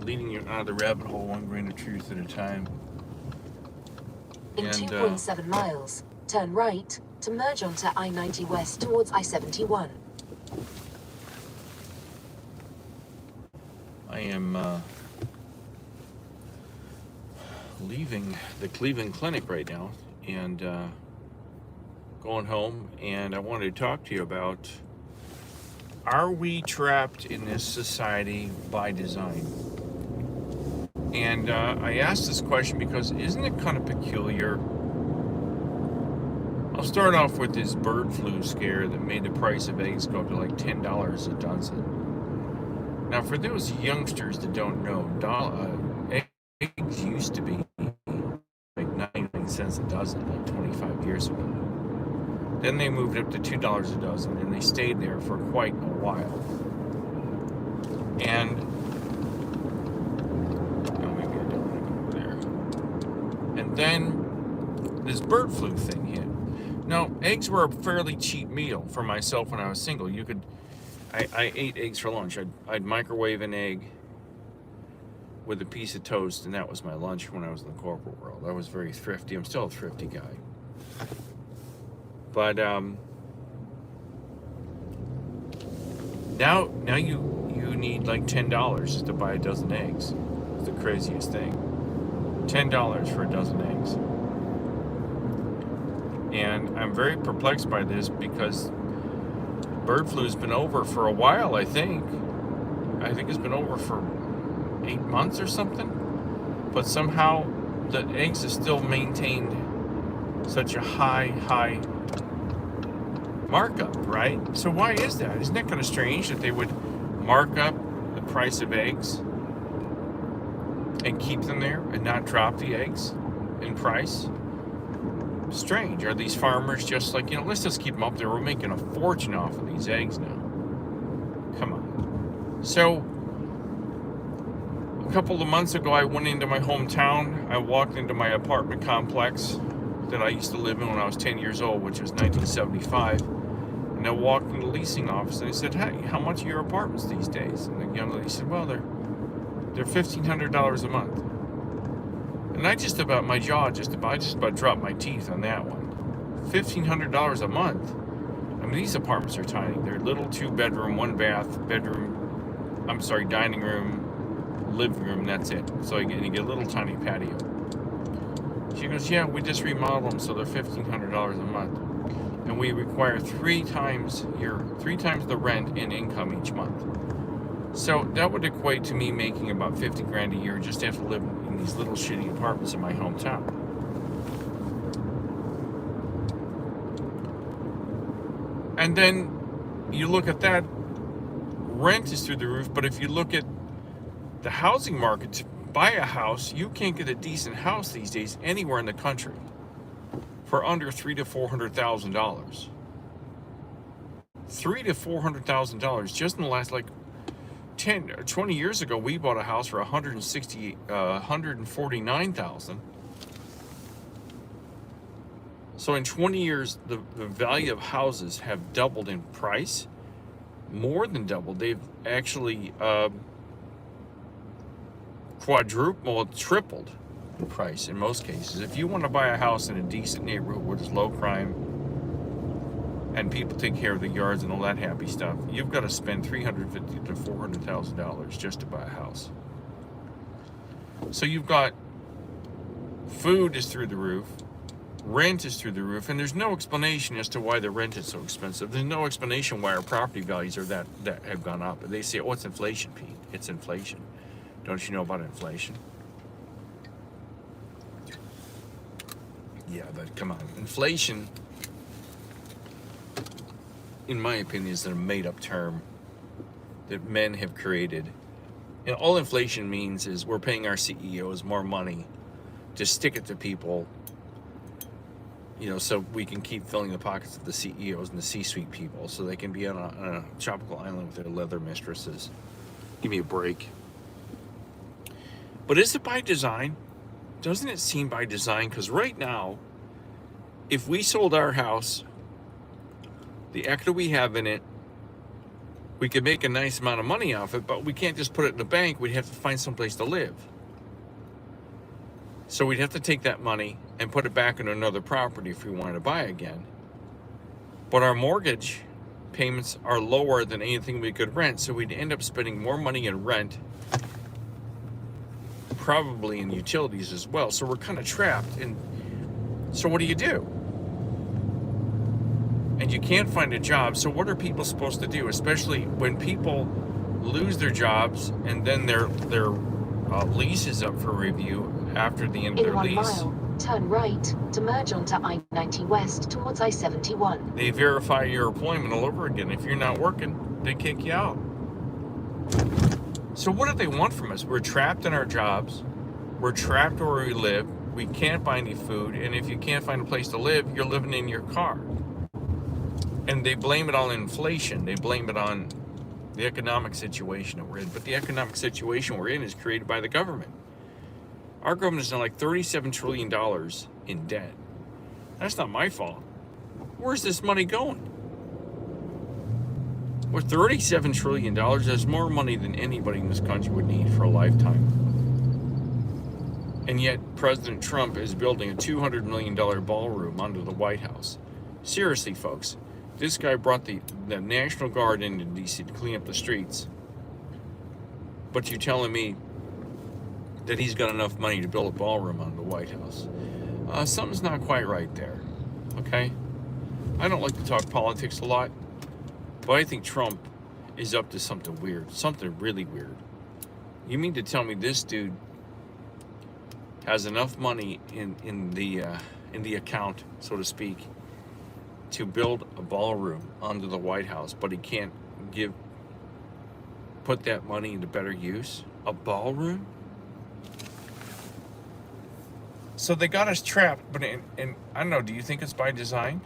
leading you out of the rabbit hole, one grain of truth at a time. In 2.7 miles, turn right to merge onto I-90 West towards I-71. I am leaving the Cleveland Clinic right now and going home, and I wanted to talk to you about, are we trapped in this society by design? And I asked this question because isn't it kind of peculiar? I'll start off with this bird flu scare that made the price of eggs go up to like $10 a dozen. Now, for those youngsters that don't know, eggs used to be like 99 cents a dozen, like 25 years ago. Then they moved up to $2 a dozen, and they stayed there for quite a while. And maybe I don't want to go there. And then this bird flu thing hit. Now, eggs were a fairly cheap meal for myself when I was single. I ate eggs for lunch. I'd microwave an egg with a piece of toast, and that was my lunch when I was in the corporate world. I was very thrifty. I'm still a thrifty guy. But now you need like $10 just to buy a dozen eggs. It's the craziest thing. $10 for a dozen eggs. And I'm very perplexed by this because bird flu's been over for a while, I think. I think it's been over for 8 months or something. But somehow the eggs have still maintained such a high markup, right? So why is that? Isn't that kind of strange that they would mark up the price of eggs and keep them there and not drop the eggs in price? Strange. Are these farmers just like, let's just keep them up there. We're making a fortune off of these eggs now. Come on. So a couple of months ago, I went into my hometown. I walked into my apartment complex that I used to live in when I was 10 years old, which was 1975. And I walked in the leasing office and I said, "Hey, how much are your apartments these days?" And the young lady said, "Well, they're $1,500 a month." And my jaw just about dropped my teeth on that one. $1,500 a month. I mean, these apartments are tiny. They're little 2-bedroom, 1-bath, dining room, living room, that's it. So you get a little tiny patio. She goes, "Yeah, we just remodeled them, so they're $1,500 a month. And we require three times the rent in income each month." So that would equate to me making about 50 grand a year just to have to live in these little shitty apartments in my hometown. And then you look at that, rent is through the roof, but if you look at the housing market, to buy a house, you can't get a decent house these days anywhere in the country for under $300,000 to $400,000. $300,000 to $400,000 just in the last 10 or 20 years ago. We bought a house for $149,000. So in 20 years, the value of houses have doubled in price, more than doubled. They've actually tripled in price in most cases. If you want to buy a house in a decent neighborhood where there's low crime and people take care of the yards and all that happy stuff, you've got to spend $350,000 to $400,000 just to buy a house. So you've got food is through the roof, rent is through the roof, and there's no explanation as to why the rent is so expensive. There's no explanation why our property values are that have gone up. They say, "Oh, it's inflation, Pete. It's inflation." Don't you know about inflation? Yeah, but come on. Inflation, in my opinion, is a made-up term that men have created. And all inflation means is we're paying our CEOs more money to stick it to people, so we can keep filling the pockets of the CEOs and the C-suite people so they can be on a tropical island with their leather mistresses. Give me a break. But is it by design? Doesn't it seem by design? Because right now, if we sold our house, the equity we have in it, we could make a nice amount of money off it, but we can't just put it in the bank. We'd have to find someplace to live. So we'd have to take that money and put it back into another property if we wanted to buy again. But our mortgage payments are lower than anything we could rent, so we'd end up spending more money in rent, probably in utilities as well. So we're kind of trapped. And so what do you do? And you can't find a job. So what are people supposed to do, especially when people lose their jobs and then their lease is up for review after the end of In their 1 lease? mile, turn right to merge onto I-90 West towards I-71. They verify your employment all over again. If you're not working, they kick you out. So what do they want from us? We're trapped in our jobs. We're trapped where we live. We can't buy any food. And if you can't find a place to live, you're living in your car. And they blame it on inflation. They blame it on the economic situation that we're in. But the economic situation we're in is created by the government. Our government is now like $37 trillion in debt. That's not my fault. Where's this money going? With $37 trillion, that's more money than anybody in this country would need for a lifetime. And yet, President Trump is building a $200 million ballroom under the White House. Seriously, folks, this guy brought the National Guard into D.C. to clean up the streets. But you're telling me that he's got enough money to build a ballroom under the White House. Something's not quite right there, okay? I don't like to talk politics a lot, but I think Trump is up to something weird, something really weird. You mean to tell me this dude has enough money in the account, so to speak, to build a ballroom under the White House, but he can't put that money into better use? A ballroom? So they got us trapped, but and I don't know, do you think it's by design?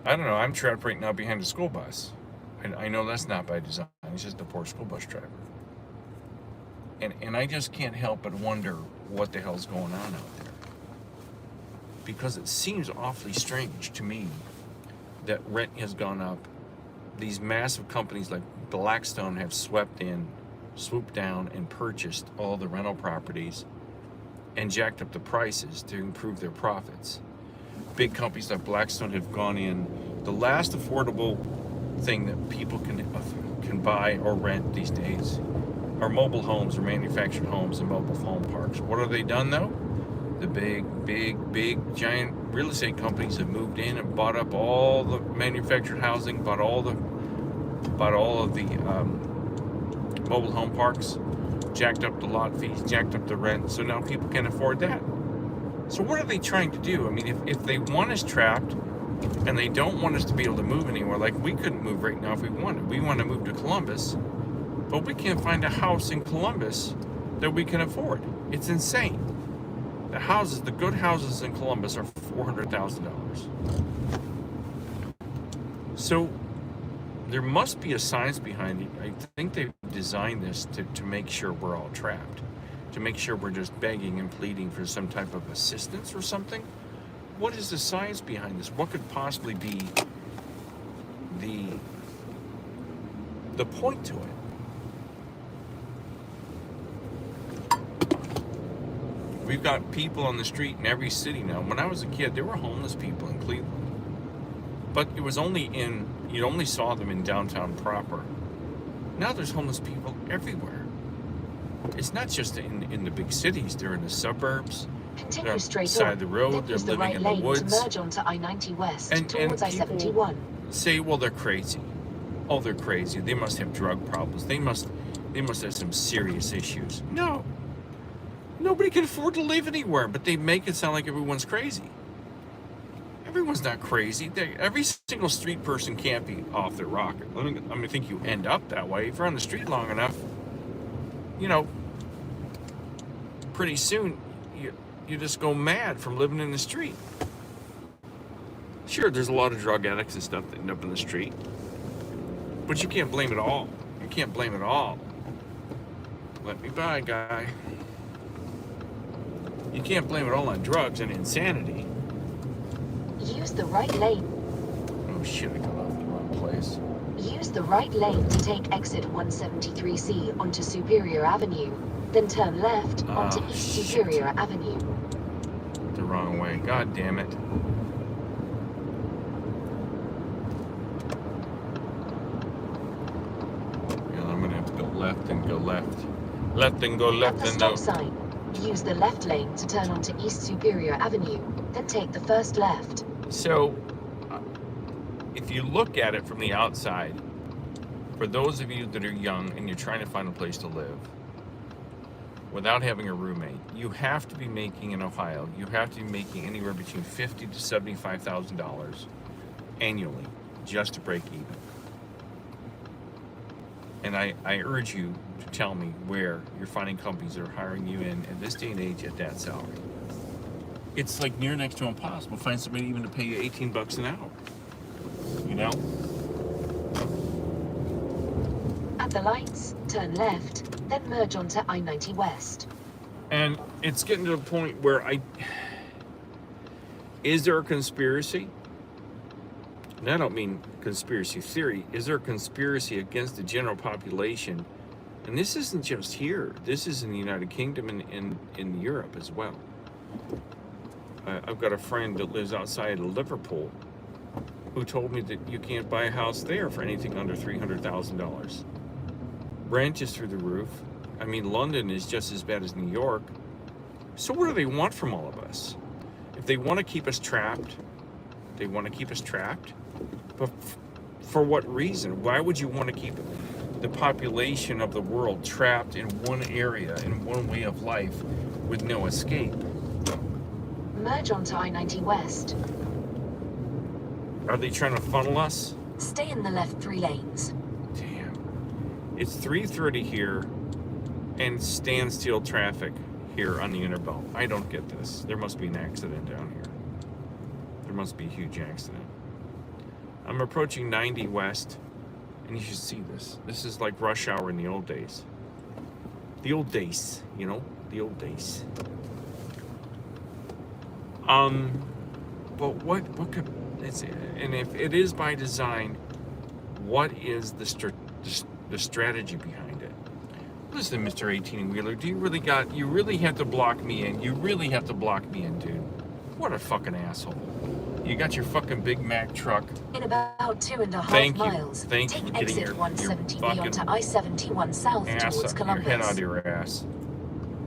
I don't know, I'm trapped right now behind a school bus. And I know that's not by design, it's just a poor school bus driver. And I just can't help but wonder what the hell's going on out there. Because it seems awfully strange to me that rent has gone up. These massive companies like Blackstone have swooped down and purchased all the rental properties and jacked up the prices to improve their profits. Big companies like Blackstone have gone in. The last affordable thing that people can buy or rent these days are mobile homes or manufactured homes and mobile home parks. What have they done though? The big, giant real estate companies have moved in and bought up all the manufactured housing, bought all of the mobile home parks, jacked up the lot fees, jacked up the rent, so now people can afford that. So what are they trying to do? I mean, if they want us trapped and they don't want us to be able to move anywhere, like we couldn't move right now if we wanted. We want to move to Columbus, but we can't find a house in Columbus that we can afford. It's insane. The good houses in Columbus are $400,000. So there must be a science behind it. I think they've designed this to make sure we're all trapped, to make sure we're just begging and pleading for some type of assistance or something. What is the science behind this? What could possibly be the point to it? We've got people on the street in every city now. When I was a kid, there were homeless people in Cleveland. But it was you only saw them in downtown proper. Now there's homeless people everywhere. It's not just in the big cities. They're in the suburbs. Continue straight side of the road. Then They're use the living right in the lane woods. to merge onto I-90 West And towards I-71. say, well, they're crazy. Oh, they're crazy. They must have drug problems. They must have some serious issues. No. Nobody can afford to live anywhere, but they make it sound like everyone's crazy. Everyone's not crazy. Every single street person can't be off their rocker. I think you end up that way. If you're on the street long enough, pretty soon you just go mad from living in the street. Sure, there's a lot of drug addicts and stuff that end up in the street, but you can't blame it all. You can't blame it all. Let me by, guy. You can't blame it all on drugs and insanity. Use the right lane. Oh shit, I got off the wrong place. Use the right lane to take exit 173C onto Superior Avenue, then turn left onto East shit. Superior Avenue. The wrong way. God damn it. Yeah, I'm gonna have to go left and go left. Left and go At left the and stop no. sign, use the left lane to turn onto East Superior Avenue, then take the first left. So, if you look at it from the outside, for those of you that are young and you're trying to find a place to live without having a roommate, you have to be making in Ohio, you have to be making anywhere between $50,000 to $75,000 annually just to break even. And I urge you to tell me where you're finding companies that are hiring you in at this day and age at that salary. It's like near next to impossible to find somebody even to pay you $18 an hour. You know? At the lights, turn left, then merge onto I-90 West. And it's getting to the point where is there a conspiracy? And I don't mean conspiracy theory. Is there a conspiracy against the general population? And this isn't just here. This is in the United Kingdom and in Europe as well. I've got a friend that lives outside of Liverpool who told me that you can't buy a house there for anything under $300,000. Rent is through the roof. I mean, London is just as bad as New York. So what do they want from all of us? If they want to keep us trapped, they want to keep us trapped. But for what reason? Why would you want to keep the population of the world trapped in one area, in one way of life, with no escape? Merge onto I-90 West. Are they trying to funnel us? Stay in the left 3 lanes. Damn. It's 3:30 here and standstill traffic here on the inner belt. I don't get this. There must be an accident down here. There must be a huge accident. I'm approaching 90 West, and you should see this. This is like rush hour in the old days. The old days, you know? The old days. But what could... And if it is by design, what is the strategy behind it? Listen, Mr. 18-wheeler, you really have to block me in. You really have to block me in, dude. What a fucking asshole. You got your fucking Big Mac truck. In about 2.5 miles, Thank you take for getting exit your 170B onto I-71 south towards Columbus. Your head out of your ass.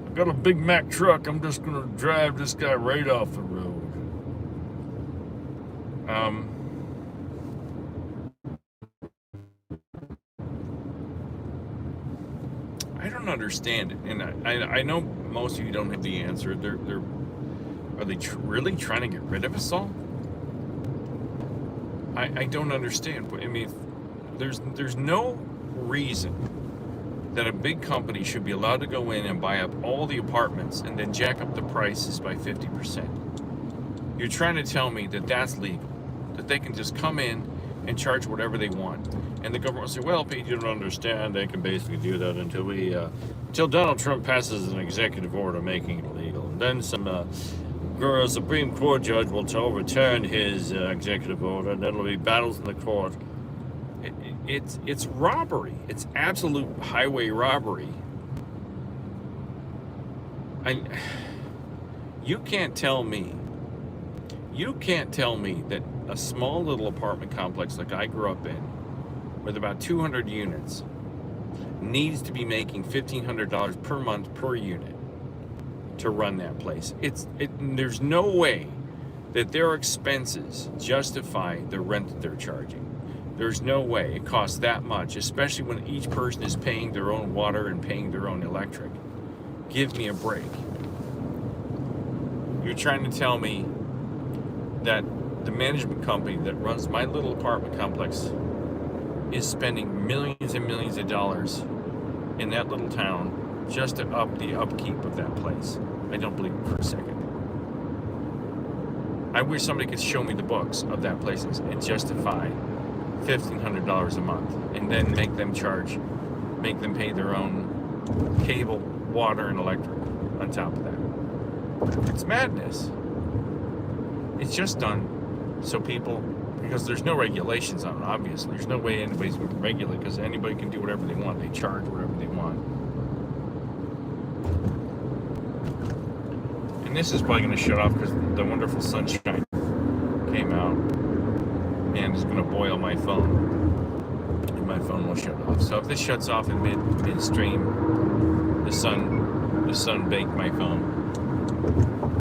I've got a Big Mac truck. I'm just gonna drive this guy right off the road. I don't understand it, and I know most of you don't have the answer. Are they really trying to get rid of us all? I don't understand. I mean, there's no reason that a big company should be allowed to go in and buy up all the apartments and then jack up the prices by 50%. You're trying to tell me that that's legal, that they can just come in and charge whatever they want. And the government will say, well, Pete, you don't understand. They can basically do that until Donald Trump passes an executive order making it legal. And then some Supreme Court judge will overturn his executive order, and there'll be battles in the court. It's robbery. It's absolute highway robbery. You can't tell me that a small little apartment complex like I grew up in, with about 200 units, needs to be making $1,500 per month per unit to run that place. There's no way that their expenses justify the rent that they're charging. There's no way it costs that much, especially when each person is paying their own water and paying their own electric. Give me a break. You're trying to tell me that the management company that runs my little apartment complex is spending millions and millions of dollars in that little town just to up the upkeep of that place. I don't believe it for a second. I wish somebody could show me the books of that place and justify $1,500 a month, and then make them pay their own cable, water, and electric on top of that. It's madness. It's just done so people because there's no regulations on it, obviously. There's no way anybody's going to regulate, because anybody can do whatever they want. They charge whatever they want. And this is probably going to shut off because the wonderful sunshine came out and is going to boil my phone. And my phone will shut off. So if this shuts off in midstream, the sun baked my phone.